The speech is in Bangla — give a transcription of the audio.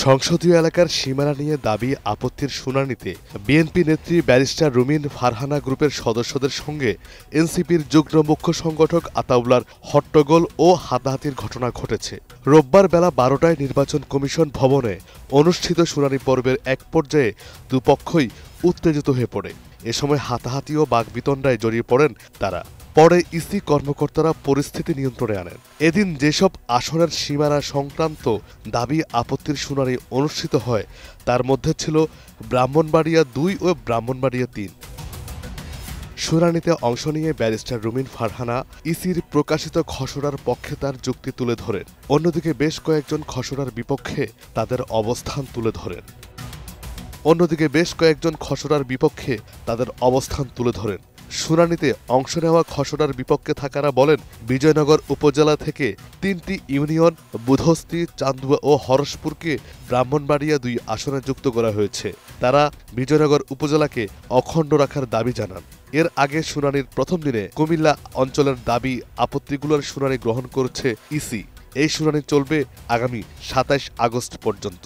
সংসদীয় এলাকার সীমানা নিয়ে দাবি আপত্তির শুনানিতে বিএনপি নেত্রী ব্যারিস্টার রুমিন ফারহানা গ্রুপের সদস্যদের সঙ্গে এনসিপির যুগ্ম মুখ্য সংগঠক আতাউল্লার হট্টগোল ও হাতাহাতির ঘটনা ঘটেছে। রোববার বেলা ১২টায় নির্বাচন কমিশন ভবনে অনুষ্ঠিত শুনানি পর্বের এক পর্যায়ে দুপক্ষই উত্তেজিত হয়ে পড়ে। এ সময় হাতাহাতি ও বাগবিতণ্ডায় জড়িয়ে পড়েন তারা। পরে ইসি কর্মকর্তারা পরিস্থিতি নিয়ন্ত্রণে আনেন। এদিন যেসব আসনের সীমানা সংক্রান্ত দাবি আপত্তির শুনানি অনুষ্ঠিত হয় তার মধ্যে ছিল ব্রাহ্মণবাড়িয়া ২ ও ব্রাহ্মণবাড়িয়া ৩। শুনানিতে অংশ নিয়ে ব্যারিস্টার রুমিন ফারহানা ইসির প্রকাশিত খসড়ার পক্ষে তার যুক্তি তুলে ধরেন। অন্যদিকে বেশ কয়েকজন খসড়ার বিপক্ষে তাদের অবস্থান তুলে ধরেন। শুনানিতে অংশ নেওয়া খসড়ার বিপক্ষে থাকারা বলেন, বিজয়নগর উপজেলা থেকে ৩টি ইউনিয়ন বুধস্তি, চান্দুয়া ও হরসপুরকে ব্রাহ্মণবাড়িয়া ২ আসনে যুক্ত করা হয়েছে। তারা বিজয়নগর উপজেলাকে অখণ্ড রাখার দাবি জানান। এর আগে শুনানির প্রথম দিনে কুমিল্লা অঞ্চলের দাবি আপত্তিগুলোর শুনানি গ্রহণ করছে ইসি। এই শুনানি চলবে আগামী ২৭ আগস্ট পর্যন্ত।